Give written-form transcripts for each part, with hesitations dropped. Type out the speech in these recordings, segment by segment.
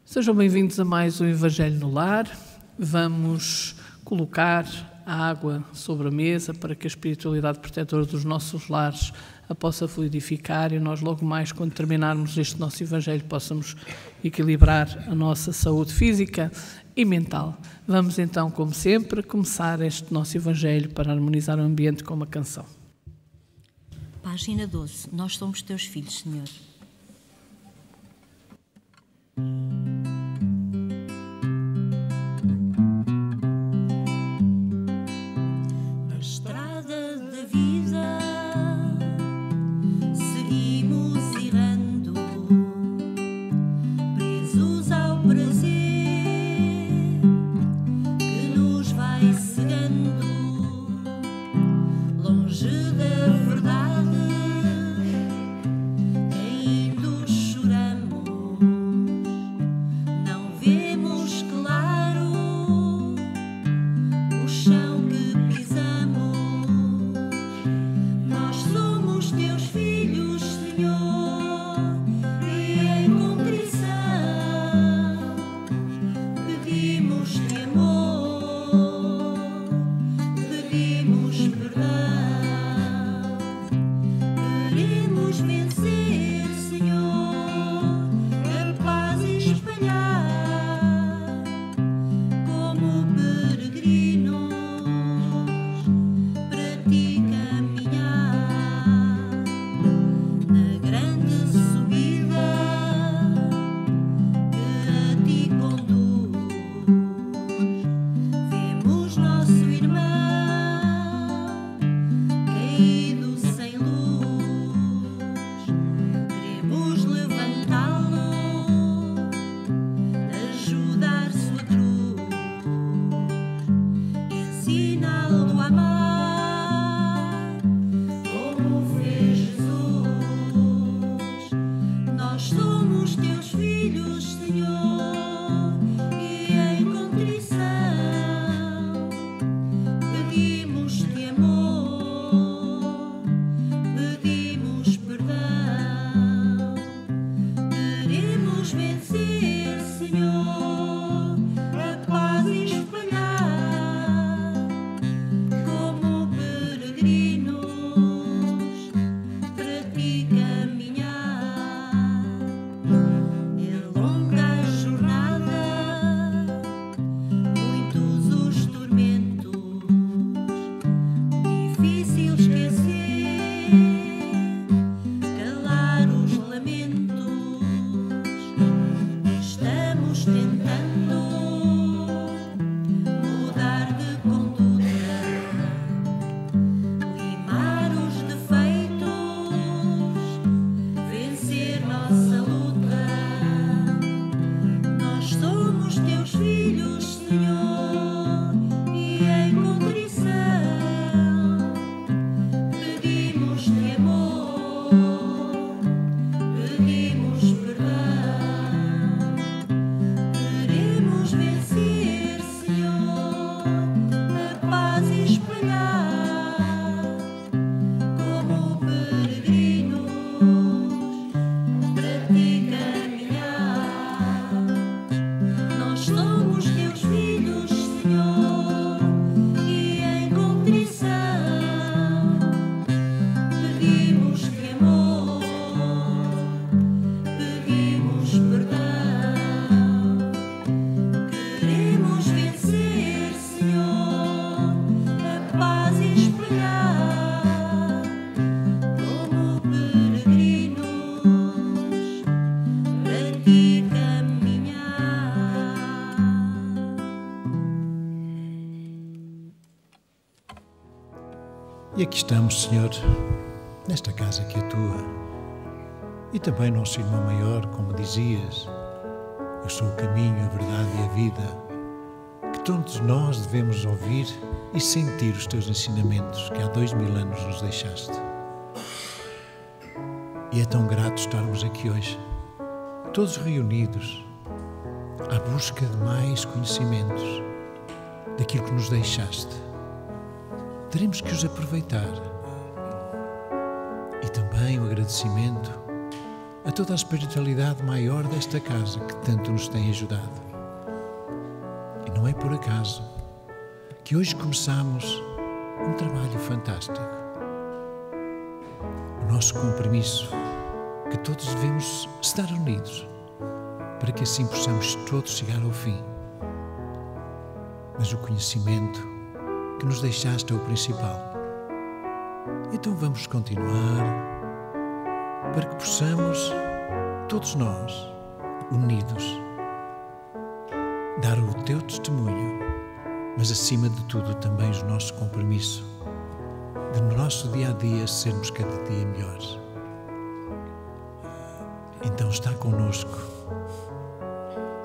Sejam bem-vindos a mais um Evangelho no Lar. Vamos colocar a água sobre a mesa para que a espiritualidade protetora dos nossos lares a possa fluidificar e nós logo mais, quando terminarmos este nosso Evangelho, possamos equilibrar a nossa saúde física e mental. Vamos então, como sempre, começar este nosso Evangelho para harmonizar o ambiente com uma canção. Página 12. Nós somos teus filhos, Senhor. E aqui estamos, Senhor, nesta casa que é tua. E também nosso irmão maior, como dizias, eu sou o caminho, a verdade e a vida, que todos nós devemos ouvir e sentir os teus ensinamentos que há 2000 anos nos deixaste. E é tão grato estarmos aqui hoje, todos reunidos, à busca de mais conhecimentos daquilo que nos deixaste. Teremos que os aproveitar. E também o agradecimento a toda a espiritualidade maior desta casa que tanto nos tem ajudado. E não é por acaso que hoje começamos um trabalho fantástico. O nosso compromisso, que todos devemos estar unidos, para que assim possamos todos chegar ao fim. Mas o conhecimento que nos deixaste é o principal. Então vamos continuar para que possamos, todos nós, unidos, dar o teu testemunho, mas acima de tudo também o nosso compromisso de no nosso dia-a-dia sermos cada dia melhores. Então está connosco,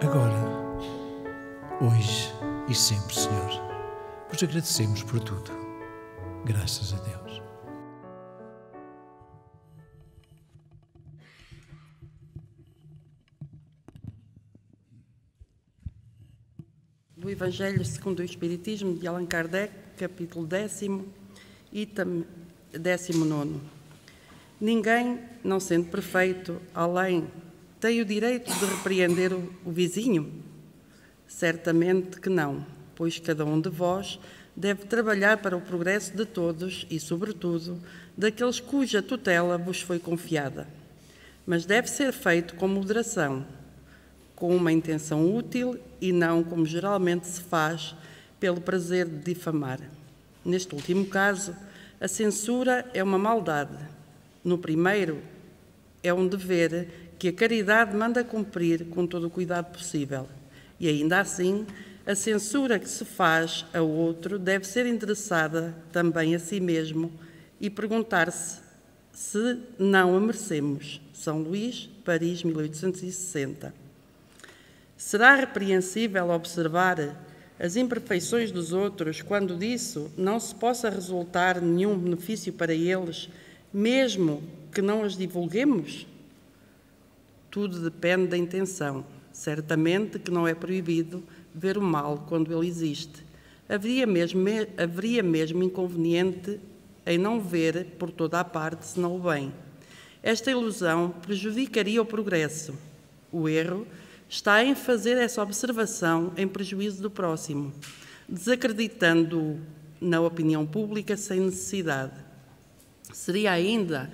agora, hoje e sempre, Senhor. Vos agradecemos por tudo. Graças a Deus. Do Evangelho segundo o Espiritismo de Allan Kardec, capítulo 10º, item 19. Ninguém, não sendo perfeito, além, tem o direito de repreender o vizinho? Certamente que não, pois cada um de vós deve trabalhar para o progresso de todos e, sobretudo, daqueles cuja tutela vos foi confiada. Mas deve ser feito com moderação, com uma intenção útil e não como geralmente se faz pelo prazer de difamar. Neste último caso, a censura é uma maldade. No primeiro, é um dever que a caridade manda cumprir com todo o cuidado possível. E ainda assim, a censura que se faz a outro deve ser endereçada também a si mesmo e perguntar-se se não a merecemos. São Luís, Paris, 1860. Será repreensível observar as imperfeições dos outros quando disso não se possa resultar nenhum benefício para eles, mesmo que não as divulguemos? Tudo depende da intenção. Certamente que não é proibido ver o mal quando ele existe. Haveria mesmo inconveniente em não ver por toda a parte senão o bem. Esta ilusão prejudicaria o progresso. O erro está em fazer essa observação em prejuízo do próximo, desacreditando-o na opinião pública sem necessidade. Seria ainda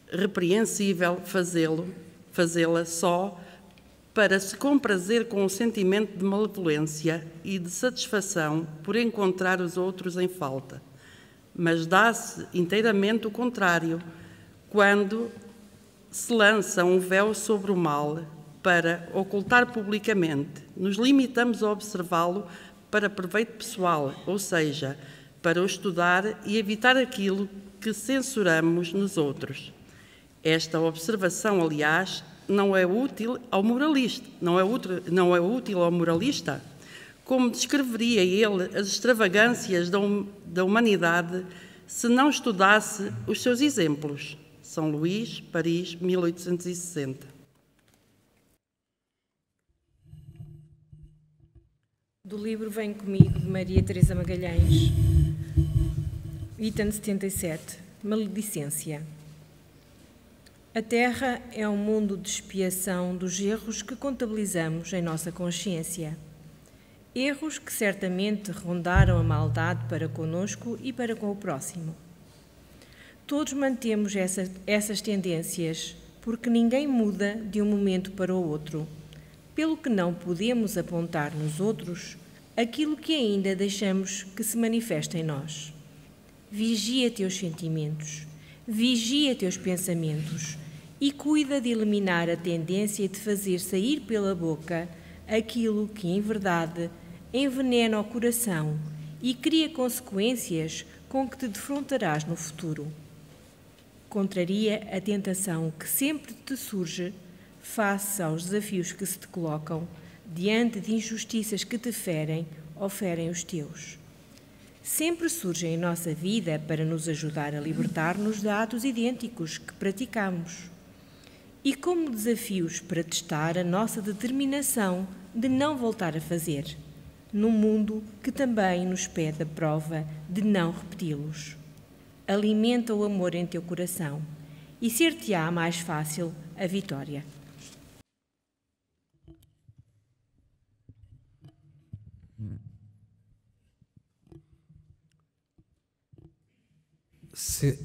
repreensível fazê-la só para se comprazer com o sentimento de malevolência e de satisfação por encontrar os outros em falta. Mas dá-se inteiramente o contrário, quando se lança um véu sobre o mal para ocultar publicamente. Nos limitamos a observá-lo para proveito pessoal, ou seja, para o estudar e evitar aquilo que censuramos nos outros. Esta observação, aliás, não é útil ao moralista. Não é útil ao moralista? Como descreveria ele as extravagâncias da humanidade se não estudasse os seus exemplos? São Luís, Paris, 1860. Do livro Vem Comigo, de Maria Teresa Magalhães, item 77, Maledicência. A Terra é um mundo de expiação dos erros que contabilizamos em nossa consciência. Erros que certamente rondaram a maldade para conosco e para com o próximo. Todos mantemos essas tendências, porque ninguém muda de um momento para o outro, pelo que não podemos apontar nos outros aquilo que ainda deixamos que se manifesta em nós. Vigia teus sentimentos, vigia teus pensamentos e cuida de eliminar a tendência de fazer sair pela boca aquilo que, em verdade, envenena o coração e cria consequências com que te defrontarás no futuro. Contraria a tentação que sempre te surge face aos desafios que se te colocam, diante de injustiças que te ferem ou ferem os teus. Sempre surgem em nossa vida para nos ajudar a libertar-nos de atos idênticos que praticamos e como desafios para testar a nossa determinação de não voltar a fazer, num mundo que também nos pede a prova de não repeti-los. Alimenta o amor em teu coração e ser-te-á mais fácil a vitória.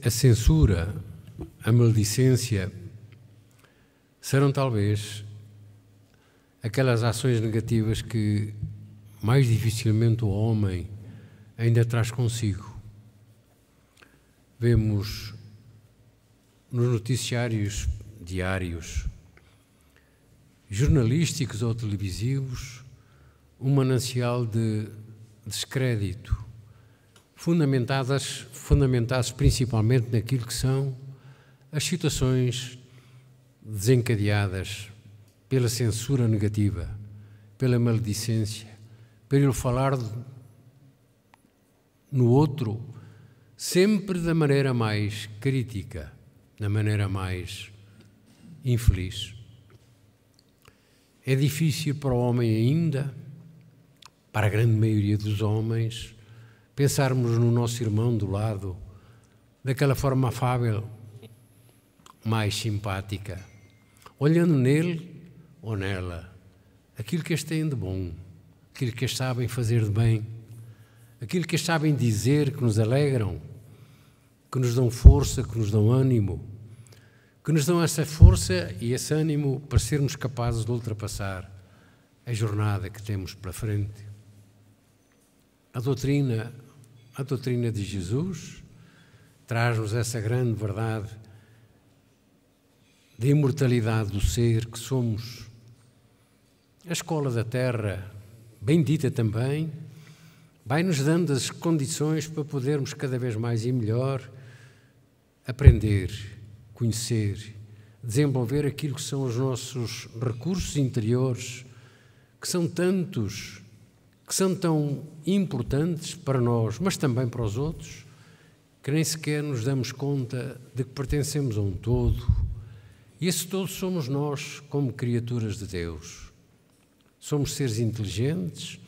A censura, a maledicência, serão talvez aquelas ações negativas que mais dificilmente o homem ainda traz consigo. Vemos nos noticiários diários, jornalísticos ou televisivos, um manancial de descrédito, fundamentados principalmente naquilo que são as situações desencadeadas pela censura negativa, pela maledicência, pelo falar no outro, sempre da maneira mais crítica, da maneira mais infeliz. É difícil para o homem ainda, para a grande maioria dos homens, pensarmos no nosso irmão do lado daquela forma afável, mais simpática, olhando nele ou nela aquilo que eles têm de bom, aquilo que eles sabem fazer de bem, aquilo que eles sabem dizer, que nos alegram, que nos dão força, que nos dão ânimo, que nos dão essa força e esse ânimo para sermos capazes de ultrapassar a jornada que temos pela frente. A doutrina de Jesus traz-nos essa grande verdade da imortalidade do ser que somos. A escola da terra, bendita também, vai-nos dando as condições para podermos cada vez mais e melhor aprender, conhecer, desenvolver aquilo que são os nossos recursos interiores, que são tantos, que são tão importantes para nós, mas também para os outros, que nem sequer nos damos conta de que pertencemos a um todo. E esse todo somos nós, como criaturas de Deus. Somos seres inteligentes,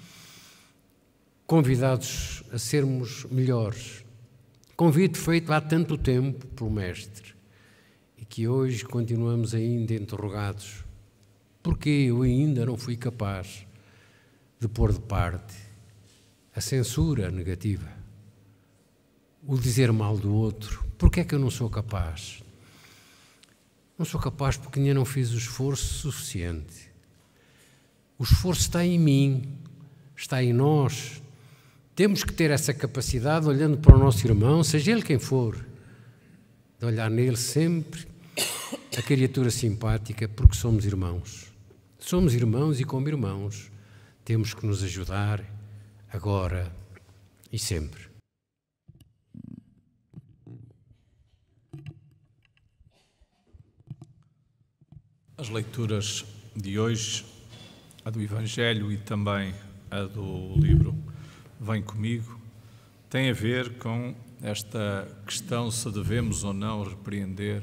convidados a sermos melhores. Convite feito há tanto tempo pelo Mestre e que hoje continuamos ainda interrogados. Porquê eu ainda não fui capaz de pôr de parte a censura negativa, o dizer mal do outro? Porquê é que eu não sou capaz? Não sou capaz porque ainda não fiz o esforço suficiente. O esforço está em mim, está em nós. Temos que ter essa capacidade, olhando para o nosso irmão, seja ele quem for, de olhar nele sempre a criatura simpática, porque somos irmãos. Somos irmãos e, como irmãos, temos que nos ajudar agora e sempre. As leituras de hoje, a do Evangelho e também a do livro Vem Comigo, têm a ver com esta questão se devemos ou não repreender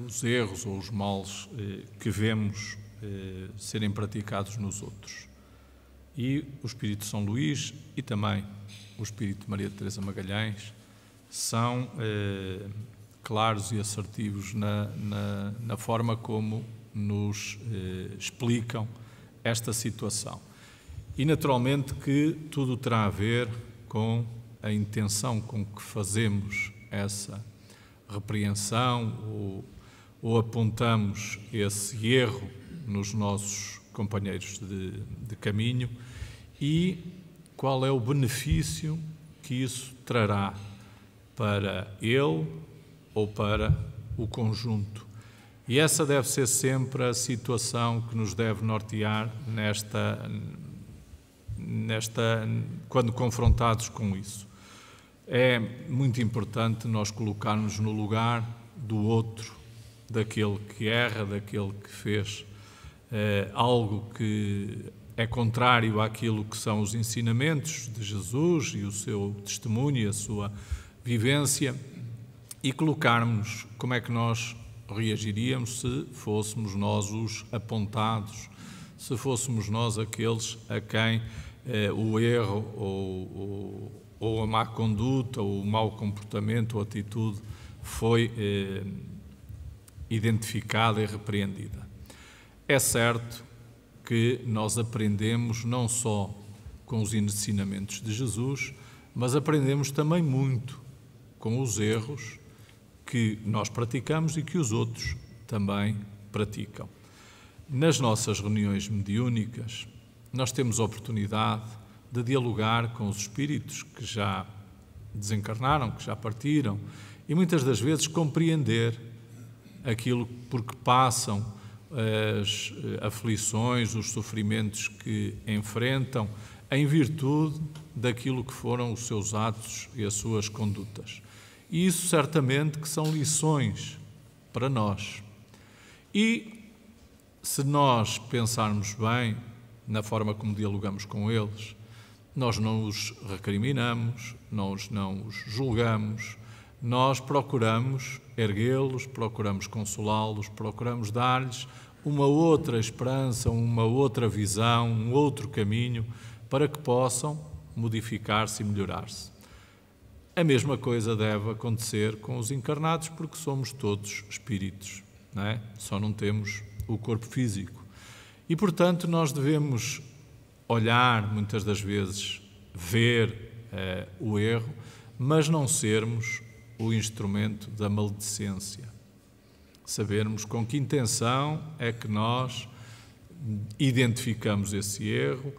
os erros ou os males que vemos serem praticados nos outros. E o Espírito de São Luís e também o Espírito de Maria Teresa Magalhães são claros e assertivos na forma como nos explicam esta situação. E naturalmente que tudo terá a ver com a intenção com que fazemos essa repreensão ou apontamos esse erro nos nossos companheiros de caminho e qual é o benefício que isso trará para ele ou para o conjunto. E essa deve ser sempre a situação que nos deve nortear quando confrontados com isso. É muito importante nós colocarmos no lugar do outro, daquele que erra, daquele que fez algo que é contrário àquilo que são os ensinamentos de Jesus e o seu testemunho e a sua vivência, e colocarmos como é que nós reagiríamos se fôssemos nós os apontados, se fôssemos nós aqueles a quem o erro ou a má conduta ou o mau comportamento ou atitude foi identificada e repreendida. É certo que nós aprendemos não só com os ensinamentos de Jesus, mas aprendemos também muito com os erros que nós praticamos e que os outros também praticam. Nas nossas reuniões mediúnicas, nós temos a oportunidade de dialogar com os espíritos que já desencarnaram, que já partiram, e muitas das vezes compreender aquilo por que passam, as aflições, os sofrimentos que enfrentam, em virtude daquilo que foram os seus atos e as suas condutas. E isso certamente que são lições para nós. E se nós pensarmos bem na forma como dialogamos com eles, nós não os recriminamos, nós não os julgamos, nós procuramos erguê-los, procuramos consolá-los, procuramos dar-lhes uma outra esperança, uma outra visão, um outro caminho, para que possam modificar-se e melhorar-se. A mesma coisa deve acontecer com os encarnados, porque somos todos espíritos, não é? Só não temos o corpo físico. E, portanto, nós devemos olhar, muitas das vezes, ver o erro, mas não sermos o instrumento da maledicência. Sabermos com que intenção é que nós identificamos esse erro,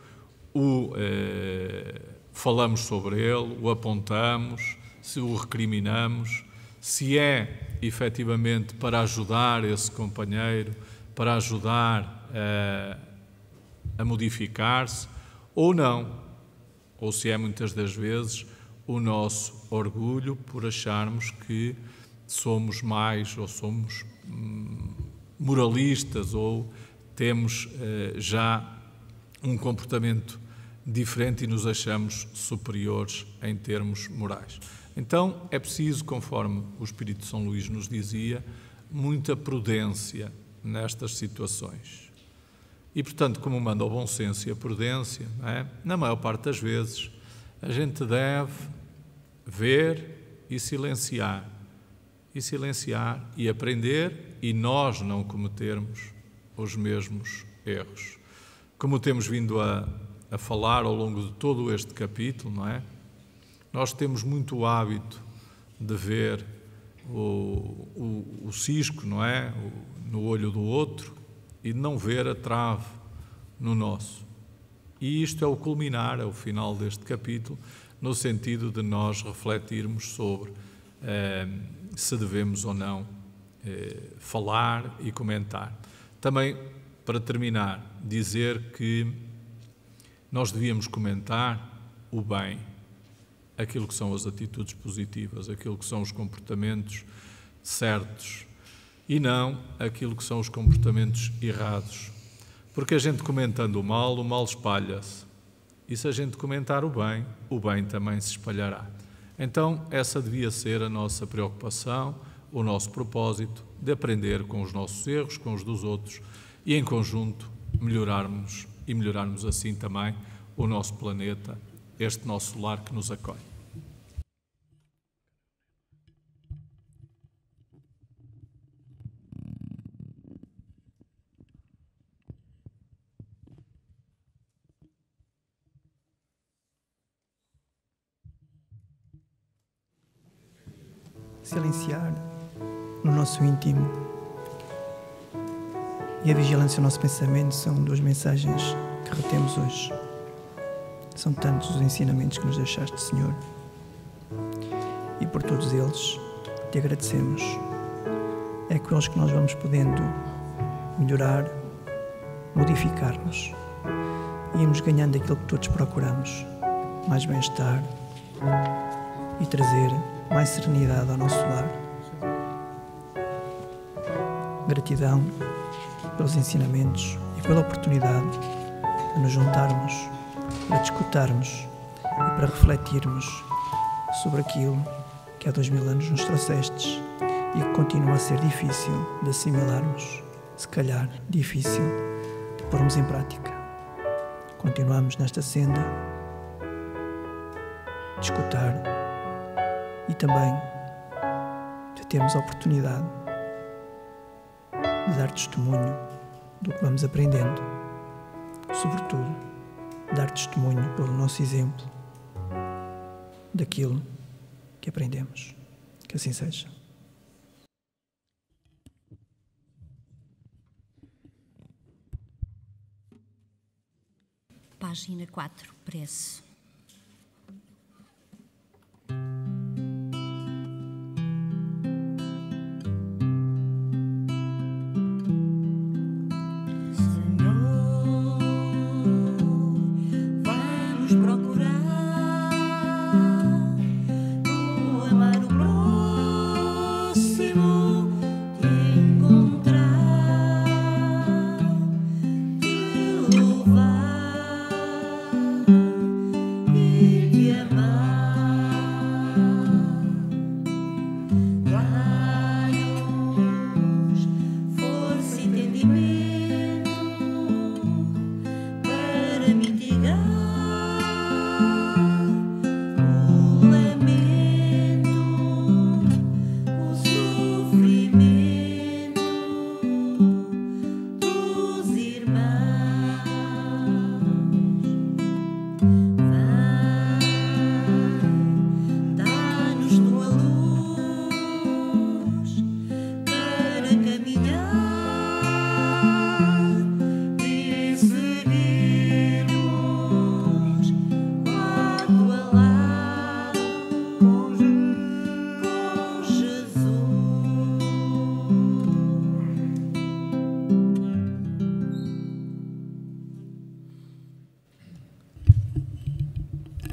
falamos sobre ele, o apontamos, se o recriminamos, se é efetivamente para ajudar esse companheiro, para ajudar a modificar-se, ou não, ou se é muitas das vezes o nosso orgulho por acharmos que somos mais ou somos moralistas ou temos já um comportamento diferente e nos achamos superiores em termos morais. Então é preciso, conforme o Espírito de São Luís nos dizia, muita prudência nestas situações. E, portanto, como manda o bom senso e a prudência, não é? Na maior parte das vezes, a gente deve ver e silenciar e aprender e nós não cometermos os mesmos erros. Como temos vindo a falar ao longo de todo este capítulo, não é? Nós temos muito o hábito de ver o cisco, não é? No olho do outro e de não ver a trave no nosso. E isto é o culminar, é o final deste capítulo, no sentido de nós refletirmos sobre se devemos ou não falar e comentar. Também, para terminar, dizer que nós devíamos comentar o bem, aquilo que são as atitudes positivas, aquilo que são os comportamentos certos e não aquilo que são os comportamentos errados. Porque a gente comentando o mal espalha-se. E se a gente comentar o bem também se espalhará. Então, essa devia ser a nossa preocupação, o nosso propósito de aprender com os nossos erros, com os dos outros e, em conjunto, melhorarmos assim também o nosso planeta, este nosso lar que nos acolhe. Silenciar no nosso íntimo e a vigilância do nosso pensamento são duas mensagens que retemos hoje. São tantos os ensinamentos que nos deixaste, Senhor, e por todos eles te agradecemos. É com eles que nós vamos podendo melhorar, modificar-nos e irmos ganhando aquilo que todos procuramos, mais bem-estar e trazer mais serenidade ao nosso lar. Gratidão pelos ensinamentos e pela oportunidade de nos juntarmos, para discutirmos e para refletirmos sobre aquilo que há 2000 anos nos trouxestes e que continua a ser difícil de assimilarmos, se calhar difícil de pormos em prática. Continuamos nesta senda de escutar e também de termos a oportunidade de dar testemunho do que vamos aprendendo. Sobretudo, dar testemunho pelo nosso exemplo daquilo que aprendemos. Que assim seja. Página 4, prece.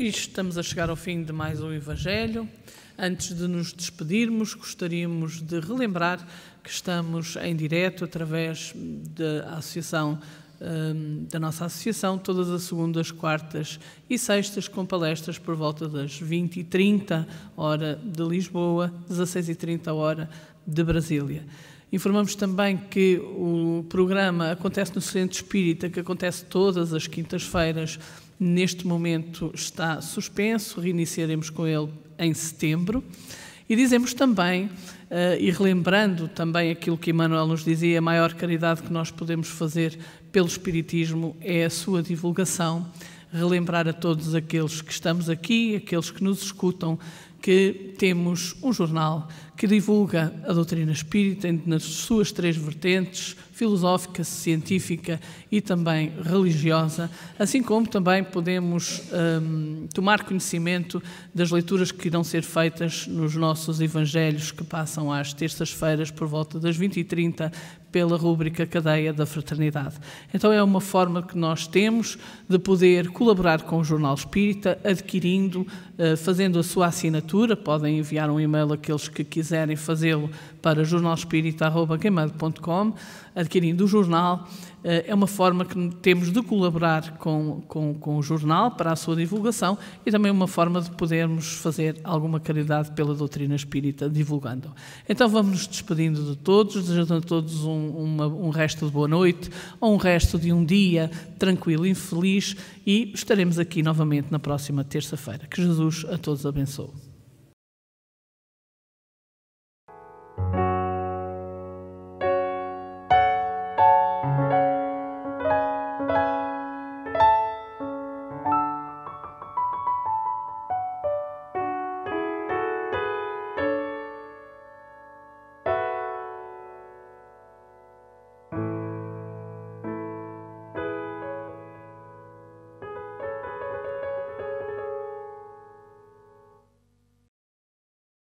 E estamos a chegar ao fim de mais um Evangelho. Antes de nos despedirmos, gostaríamos de relembrar que estamos em direto através da associação, da nossa associação, todas as segundas, quartas e sextas, com palestras por volta das 20h30, hora de Lisboa, 16h30, hora de Brasília. Informamos também que o programa acontece no Centro Espírita, que acontece todas as quintas-feiras. Neste momento está suspenso, reiniciaremos com ele em setembro. E dizemos também, e relembrando também aquilo que Emmanuel nos dizia, a maior caridade que nós podemos fazer pelo Espiritismo é a sua divulgação. Relembrar a todos aqueles que estamos aqui, aqueles que nos escutam, que temos um jornal que divulga a doutrina espírita nas suas três vertentes, filosófica, científica e também religiosa, assim como também podemos tomar conhecimento das leituras que irão ser feitas nos nossos evangelhos, que passam às terças-feiras por volta das 20h30 pela rúbrica Cadeia da Fraternidade. Então é uma forma que nós temos de poder colaborar com o Jornal Espírita, adquirindo, fazendo a sua assinatura. Podem enviar um e-mail àqueles que quiserem fazê-lo para jornalespírita@gmail.com, adquirindo o jornal. É uma forma que temos de colaborar com o jornal para a sua divulgação e também uma forma de podermos fazer alguma caridade pela doutrina espírita, divulgando. Então vamos nos despedindo de todos, desejando a todos um resto de boa noite, ou um resto de um dia tranquilo e feliz, e estaremos aqui novamente na próxima terça-feira. Que Jesus a todos abençoe.